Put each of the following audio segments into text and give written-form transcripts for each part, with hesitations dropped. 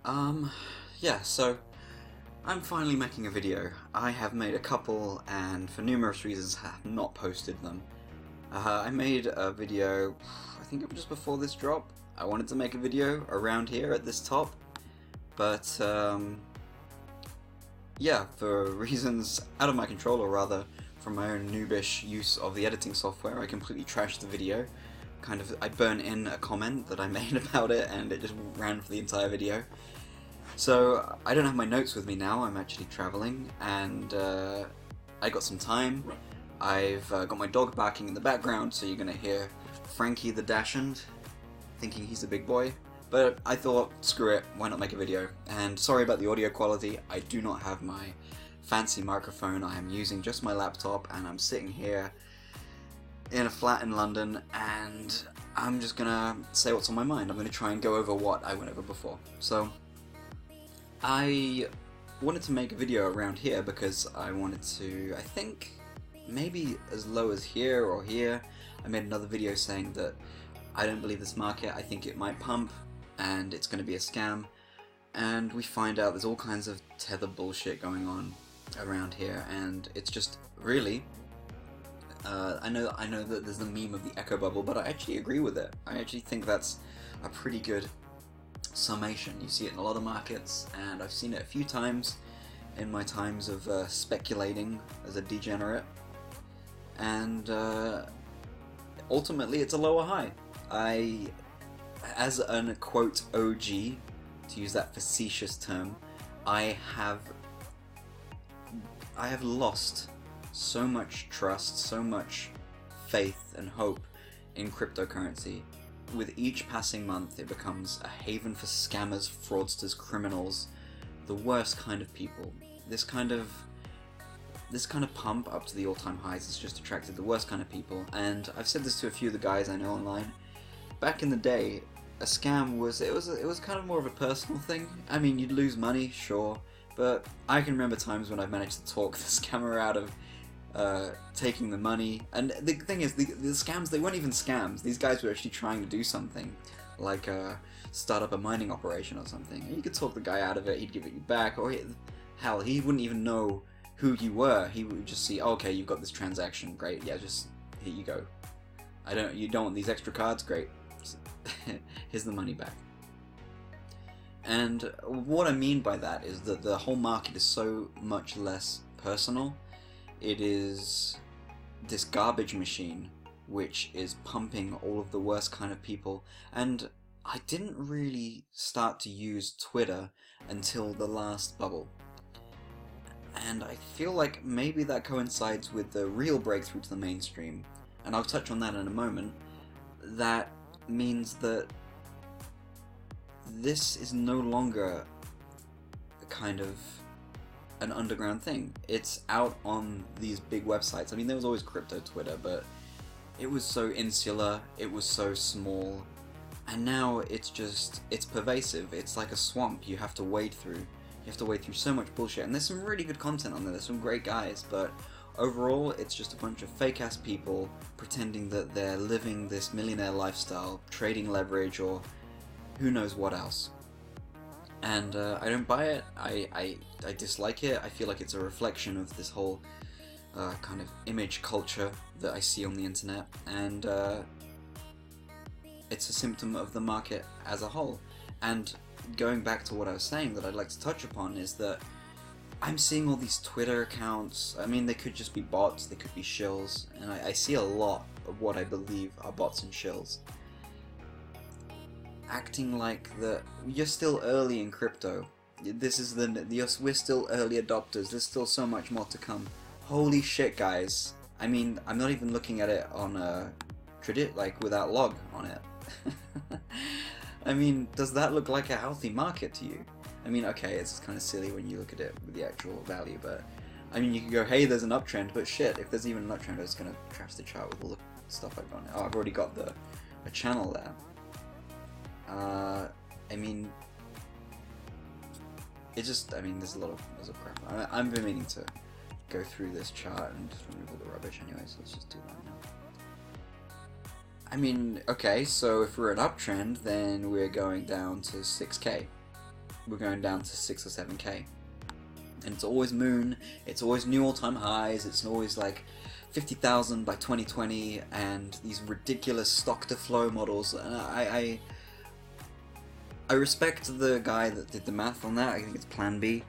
Um, yeah, so I'm finally making a video. I have made a couple, and for numerous reasons have not posted them. I made a video, I think it was just before this drop. I wanted to make a video around here at this top, but yeah, for reasons out of my control, or rather from my own noobish use of the editing software, I completely trashed the video. I burnt in a comment that I made about it, and it just ran for the entire video. So I don't have my notes with me now. I'm actually traveling, and I got some time. I've got my dog barking in the background, so you're gonna hear Frankie the Dachshund thinking he's a big boy. But I thought, screw it, why not make a video? And sorry about the audio quality. I do not have my fancy microphone. I am using just my laptop, and I'm sitting here in a flat in London, and I'm just gonna say what's on my mind. I'm gonna try and go over what I went over before. So I wanted to make a video around here because I wanted to, I think, maybe as low as here or here. I made another video saying that I don't believe this market, I think it might pump, and it's going to be a scam. And we find out there's all kinds of Tether bullshit going on around here, and it's just really, I know that there's the meme of the echo bubble, but I actually agree with it. I actually think that's a pretty good summation. You see it in a lot of markets, and I've seen it a few times in my times of speculating as a degenerate, and ultimately it's a lower high. As an quote OG, to use that facetious term, I have lost so much trust, so much faith and hope in cryptocurrency. With each passing month, it becomes a haven for scammers, fraudsters, criminals, the worst kind of people. This kind of pump up to the all-time highs has just attracted the worst kind of people, and I've said this to a few of the guys I know online. Back in the day, a scam was kind of more of a personal thing. I mean, you'd lose money, sure, but I can remember times when I've managed to talk the scammer out of taking the money. And the thing is, the scams, they weren't even scams. These guys were actually trying to do something, like start up a mining operation or something. And you could talk the guy out of it, he'd give it you back, or hell, he wouldn't even know who you were. He would just see, oh, okay, you've got this transaction, great, yeah, just here you go. You don't want these extra cards, great. Here's the money back. And what I mean by that is that the whole market is so much less personal. It is this garbage machine which is pumping all of the worst kind of people. And I didn't really start to use Twitter until the last bubble. And I feel like maybe that coincides with the real breakthrough to the mainstream, and I'll touch on that in a moment. That means that this is no longer kind of an underground thing. It's out on these big websites. I mean, there was always crypto Twitter, but it was so insular, it was so small, and now it's pervasive. It's like a swamp you have to wade through. You have to wade through so much bullshit, and there's some really good content on there, there's some great guys, but overall it's just a bunch of fake-ass people pretending that they're living this millionaire lifestyle, trading leverage, or who knows what else. And I don't buy it, I dislike it. I feel like it's a reflection of this whole kind of image culture that I see on the internet, and it's a symptom of the market as a whole. And going back to what I was saying that I'd like to touch upon is that I'm seeing all these Twitter accounts. I mean, they could just be bots, they could be shills, and I see a lot of what I believe are bots and shills acting like that you're still early in crypto. We're still early adopters. There's still so much more to come. Holy shit, guys! I mean, I'm not even looking at it on a without log on it. I mean, does that look like a healthy market to you? I mean, okay, it's kind of silly when you look at it with the actual value, but I mean, you could go, hey, there's an uptrend, but shit, if there's even an uptrend, I'm just gonna trash the chart with all the stuff I've got on it. Oh, I've already got a channel there. I mean, there's a lot of crap. I've been meaning to go through this chart and just remove all the rubbish anyway, so let's just do that now. I mean, okay, so if we're an uptrend, then we're going down to 6k. we're going down to 6 or 7k. And it's always moon, it's always new all-time highs, it's always like 50,000 by 2020, and these ridiculous stock-to-flow models. And I respect the guy that did the math on that. I think it's Plan B,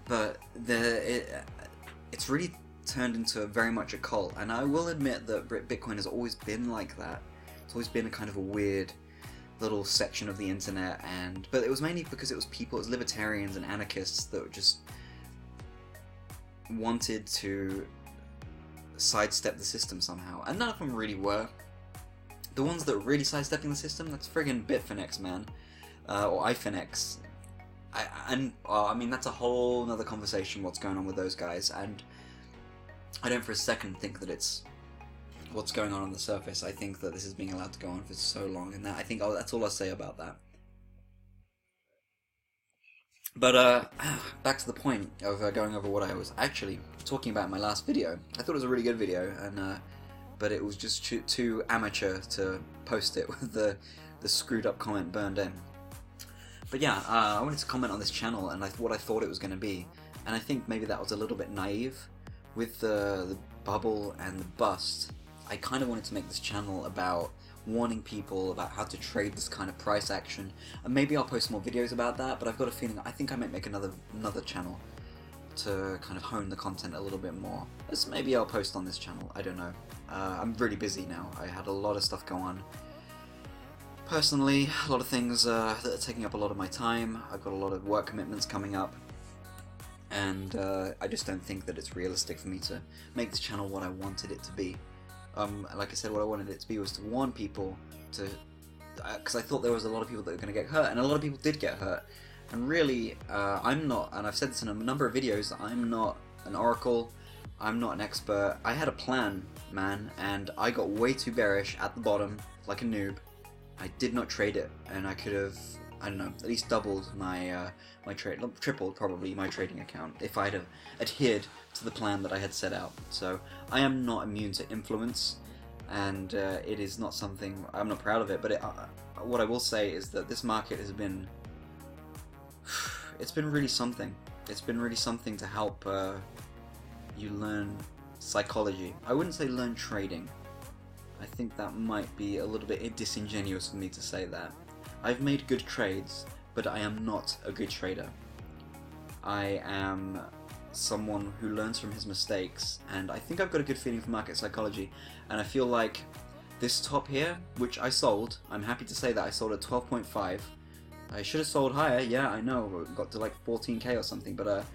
but it's really turned into very much a cult. And I will admit that Bitcoin has always been like that. It's always been a kind of a weird little section of the internet, but it was mainly because it was libertarians and anarchists that just wanted to sidestep the system somehow, and none of them really were. The ones that were really sidestepping the system, that's friggin' Bitfinex, man, or iFinex. I mean, that's a whole nother conversation, what's going on with those guys, and I don't for a second think that it's what's going on the surface. I think that this is being allowed to go on for so long, and I think that's all I'll say about that. But back to the point of going over what I was actually talking about in my last video. I thought it was a really good video, and but it was just too amateur to post it with the screwed up comment burned in. But yeah, I wanted to comment on this channel and what I thought it was going to be, and I think maybe that was a little bit naive with the bubble and the bust. I kind of wanted to make this channel about warning people about how to trade this kind of price action, and maybe I'll post more videos about that, but I've got a feeling I think I might make another channel to kind of hone the content a little bit more. Maybe I'll post on this channel, I don't know. I'm really busy now. I had a lot of stuff go on personally, a lot of things that are taking up a lot of my time. I've got a lot of work commitments coming up, and I just don't think that it's realistic for me to make this channel what I wanted it to be. Like I said, what I wanted it to be was to warn people because I thought there was a lot of people that were going to get hurt, and a lot of people did get hurt. And really, I'm not, and I've said this in a number of videos, I'm not an oracle, I'm not an expert. I had a plan, man, and I got way too bearish at the bottom, like a noob. I did not trade it, and I could have, I don't know, at least doubled my trade, tripled probably my trading account if I'd have adhered to the plan that I had set out. So I am not immune to influence, and it is not something, I'm not proud of it, but what I will say is that this market has been, it's been really something. It's been really something to help you learn psychology. I wouldn't say learn trading. I think that might be a little bit disingenuous for me to say that. I've made good trades, but I am not a good trader. I am someone who learns from his mistakes, and I think I've got a good feeling for market psychology, and I feel like this top here, which I sold, I'm happy to say that I sold at 12.5. I should have sold higher, yeah, I know, got to like 14k or something, but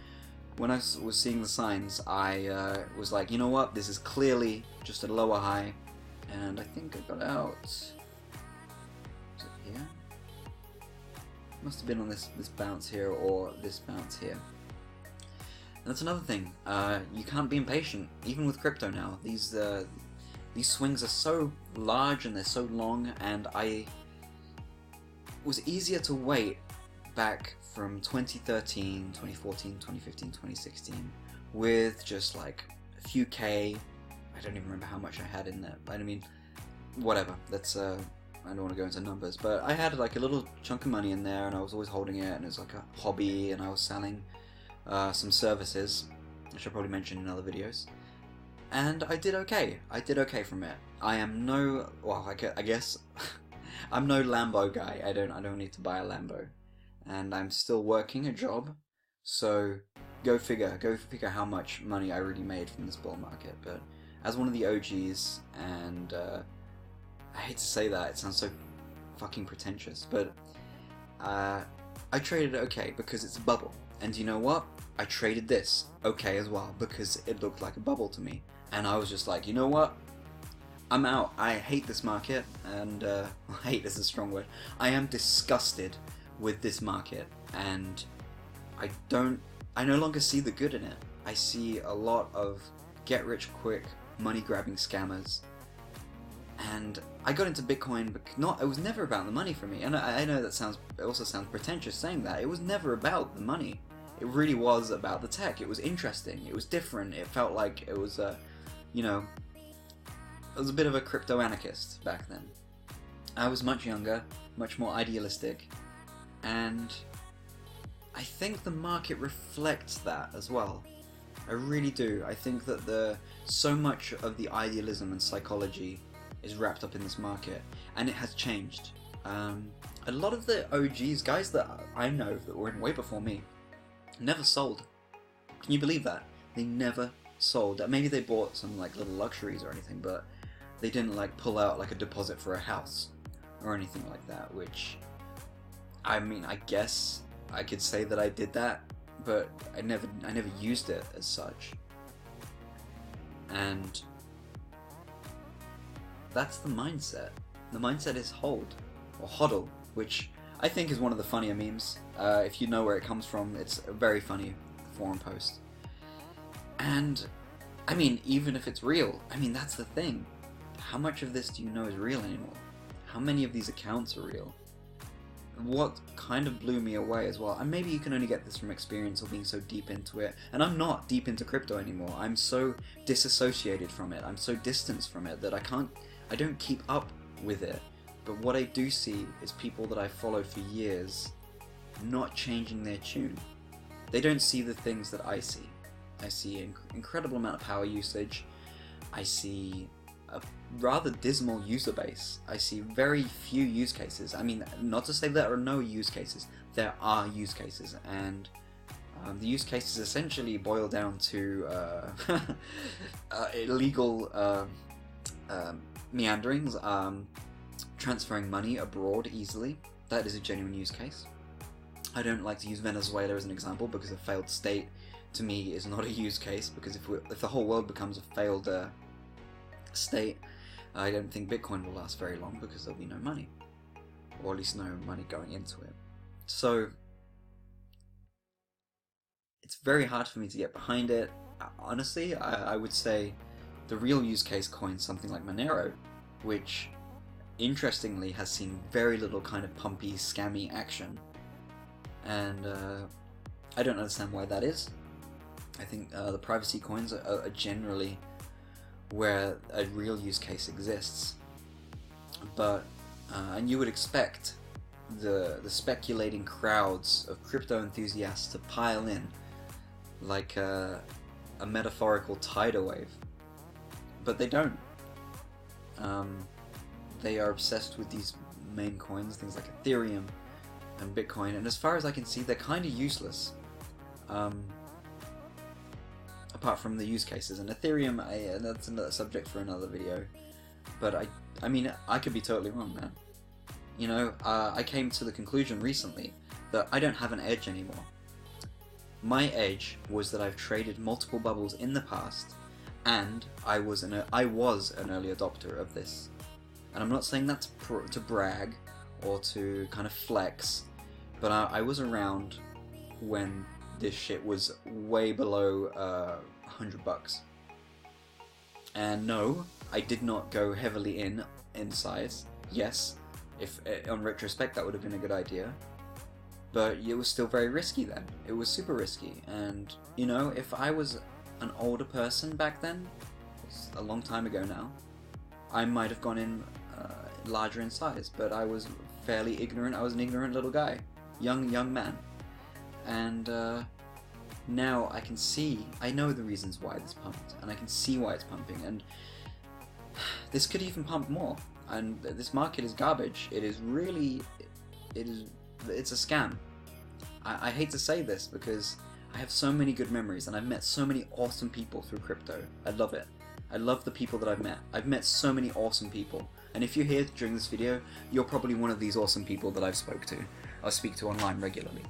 when I was seeing the signs, I was like, you know what, this is clearly just a lower high, and I think I got out. Was it here? Must have been on this bounce here or this bounce here. And that's another thing. You can't be impatient, even with crypto now. These swings are so large and they're so long, and it was easier to wait back from 2013, 2014, 2015, 2016 with just like a few K. I don't even remember how much I had in there, but I mean, whatever, that's, I don't want to go into numbers, but I had like a little chunk of money in there, and I was always holding it, and it was like a hobby, and I was selling some services, which I'll probably mention in other videos, and I did okay. I did okay from it. I am no, well, I guess, I'm no Lambo guy. I don't need to buy a Lambo, and I'm still working a job, so go figure how much money I really made from this bull market. But as one of the OGs, and I hate to say that, it sounds so fucking pretentious, but I traded okay because it's a bubble. And you know what? I traded this okay as well because it looked like a bubble to me. And I was just like, you know what? I'm out. I hate this market, and hate is a strong word. I am disgusted with this market, and I no longer see the good in it. I see a lot of get-rich-quick, money-grabbing scammers, and I got into Bitcoin, but it was never about the money for me. And I know it also sounds pretentious saying that. It was never about the money. It really was about the tech. It was interesting. It was different. It felt like it was, you know, I was a bit of a crypto anarchist back then. I was much younger, much more idealistic, and I think the market reflects that as well. I really do. I think that so much of the idealism and psychology is wrapped up in this market, and it has changed. A lot of the OGs, guys that I know that were in way before me, never sold. Can you believe that? They never sold. Maybe they bought some like little luxuries or anything, but they didn't like pull out like a deposit for a house or anything like that, which, I mean, I guess I could say that I did that, but I never used it as such. And that's the mindset. The mindset is hold, or hodl, which I think is one of the funnier memes. If you know where it comes from, it's a very funny forum post. And, I mean, even if it's real, I mean, that's the thing. How much of this do you know is real anymore? How many of these accounts are real? What kind of blew me away as well, and maybe you can only get this from experience or being so deep into it, and I'm not deep into crypto anymore. I'm so disassociated from it, I'm so distanced from it that I don't keep up with it. But what I do see is people that I follow for years not changing their tune. They don't see the things that I see. I see an incredible amount of power usage. I see a rather dismal user base. I see very few use cases. I mean, not to say there are no use cases. There are use cases, and the use cases essentially boil down to illegal meanderings, transferring money abroad easily. That is a genuine use case. I don't like to use Venezuela as an example because a failed state to me is not a use case, because if the whole world becomes a failed state, I don't think Bitcoin will last very long because there'll be no money, or at least no money going into it. So it's very hard for me to get behind it. Honestly, I would say the real use case coin is something like Monero, which interestingly has seen very little kind of pumpy, scammy action, and I don't understand why that is. I think the privacy coins are generally where a real use case exists, but and you would expect the speculating crowds of crypto enthusiasts to pile in like a metaphorical tidal wave, but they don't. They are obsessed with these main coins, things like Ethereum and Bitcoin, and as far as I can see, they're kind of useless. Apart from the use cases, and Ethereum, that's another subject for another video. But I mean, I could be totally wrong, man. You know, I came to the conclusion recently that I don't have an edge anymore. My edge was that I've traded multiple bubbles in the past, and I was an early adopter of this. And I'm not saying that to brag or to kind of flex, but I was around when this shit was way below $100. And no, I did not go heavily in size. Yes, if on retrospect that would have been a good idea, but it was still very risky then. It was super risky, and you know, if I was an older person back then, it's a long time ago now, I might have gone in larger in size, but I was fairly ignorant. I was an ignorant little guy, young man, and now I know the reasons why this pumped, and I can see why it's pumping, and this could even pump more. And this market is garbage. It's a scam. I hate to say this because I have so many good memories, and I've met so many awesome people through crypto. I love it. I love the people that I've met. I've met so many awesome people, and if you're here during this video, you're probably one of these awesome people that I've speak to online regularly.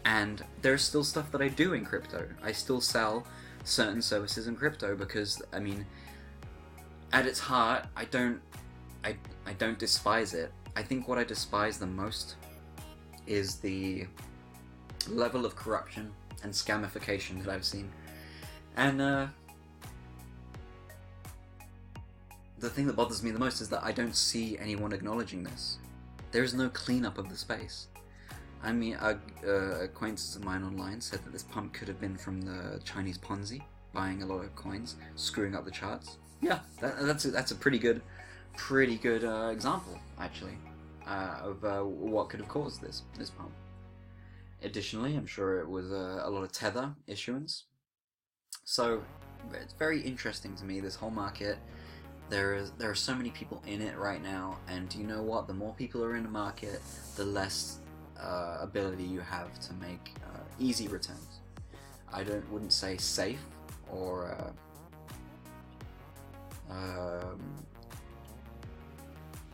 And there's still stuff that I do in crypto. I still sell certain services in crypto because, I mean, at its heart, I don't despise it. I think what I despise the most is the level of corruption and scamification that I've seen. And the thing that bothers me the most is that I don't see anyone acknowledging this. There is no cleanup of the space. I mean, acquaintance of mine online said that this pump could have been from the Chinese Ponzi, buying a lot of coins, screwing up the charts. Yeah, that's a pretty good example, actually, of what could have caused this pump. Additionally, I'm sure it was a lot of Tether issuance. So it's very interesting to me, this whole market. There are so many people in it right now, and you know what? The more people are in the market, the less ability you have to make easy returns. I wouldn't say safe or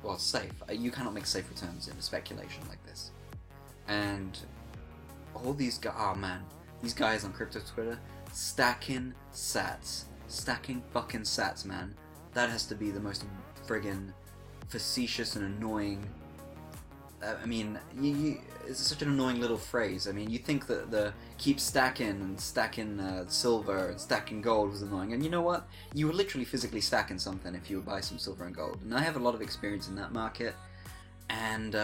well, safe. You cannot make safe returns in a speculation like this. And all these guys, oh man, these guys on crypto Twitter stacking sats, stacking fucking sats, man. That has to be the most friggin' facetious and annoying. I mean, it's such an annoying little phrase. I mean, you think that the keep stacking and stacking silver and stacking gold was annoying, and you know what? You were literally physically stacking something if you would buy some silver and gold. And I have a lot of experience in that market, and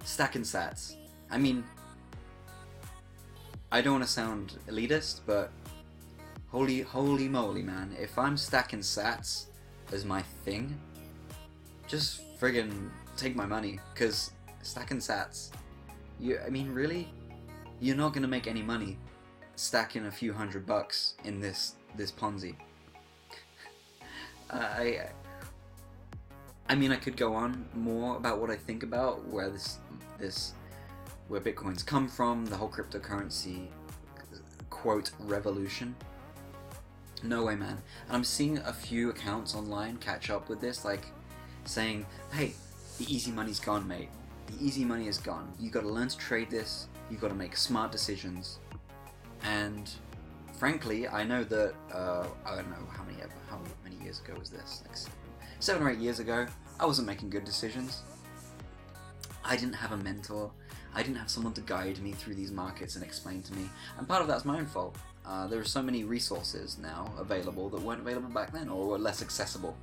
stacking sats. I mean, I don't want to sound elitist, but holy moly, man! If I'm stacking sats as my thing, just friggin' take my money, cause stacking sats, I mean, really, you're not gonna make any money stacking a few $100 in this Ponzi. I mean, I could go on more about what I think about where where Bitcoin's come from, the whole cryptocurrency quote revolution. No way, man. And I'm seeing a few accounts online catch up with this, like saying, hey, the easy money's gone, mate. The easy money is gone. You gotta learn to trade this, you gotta make smart decisions. And frankly, I know that, I don't know how many years ago was this? Like 7 or 8 years ago, I wasn't making good decisions. I didn't have a mentor. I didn't have someone to guide me through these markets and explain to me. And part of that's my own fault. There are so many resources now available that weren't available back then, or were less accessible.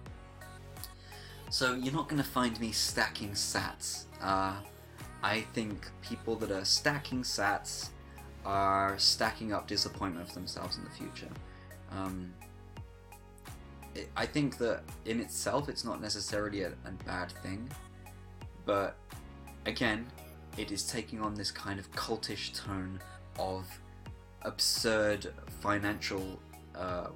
So you're not going to find me stacking sats. I think people that are stacking sats are stacking up disappointment for themselves in the future. I think that in itself it's not necessarily a bad thing, but again, it is taking on this kind of cultish tone of absurd financial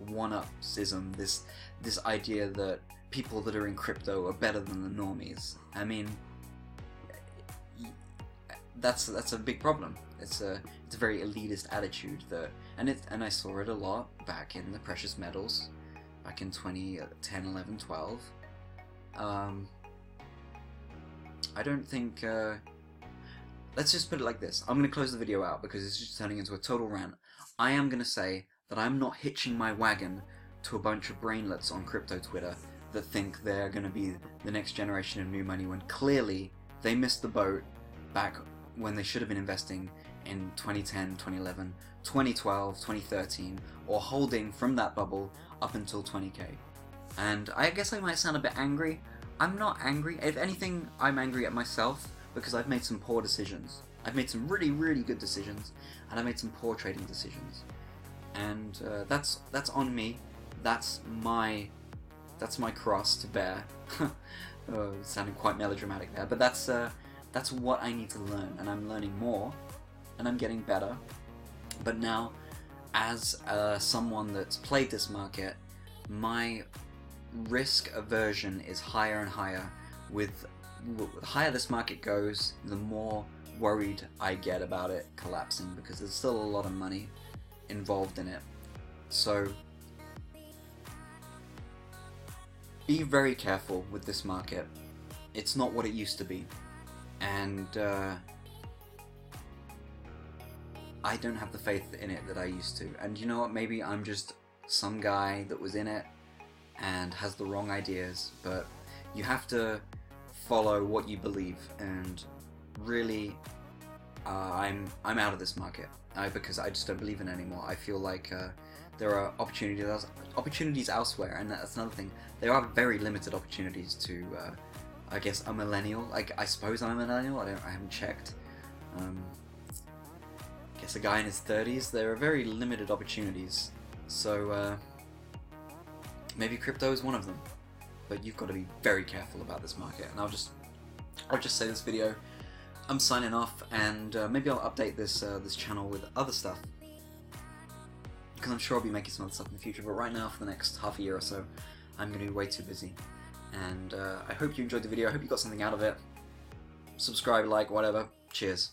one-upsism, this idea that people that are in crypto are better than the normies. I mean, that's a big problem. It's a very elitist attitude that, and I saw it a lot back in the precious metals, back in 2010, 11, 12. I don't think. Let's just put it like this. I'm going to close the video out because it's just turning into a total rant. I am going to say that I'm not hitching my wagon to a bunch of brainlets on crypto Twitter that think they're going to be the next generation of new money when clearly they missed the boat back when they should have been investing in 2010, 2011, 2012, 2013, or holding from that bubble up until 20k. And I guess I might sound a bit angry. I'm not angry. If anything, I'm angry at myself because I've made some poor decisions. I've made some really, really good decisions, and I made some poor trading decisions. And that's on me. That's my cross to bear. Sounding quite melodramatic there, but that's what I need to learn, and I'm learning more, and I'm getting better. But now, as someone that's played this market, my risk aversion is higher and higher. With the higher this market goes, the more worried I get about it collapsing, because there's still a lot of money involved in it. So be very careful with this market. It's not what it used to be, and I don't have the faith in it that I used to. And you know what, maybe I'm just some guy that was in it and has the wrong ideas, but you have to follow what you believe. And really, I'm out of this market because I just don't believe in it anymore. I feel like there are opportunities elsewhere, and that's another thing. There are very limited opportunities to, I guess, a millennial. Like, I suppose I'm a millennial. I haven't checked. I guess a guy in his 30s. There are very limited opportunities. So maybe crypto is one of them. But you've got to be very careful about this market. And I'll just say this video I'm signing off, and maybe I'll update this this channel with other stuff, because I'm sure I'll be making some other stuff in the future, but right now, for the next half a year or so, I'm going to be way too busy. And I hope you enjoyed the video, I hope you got something out of it. Subscribe, like, whatever. Cheers.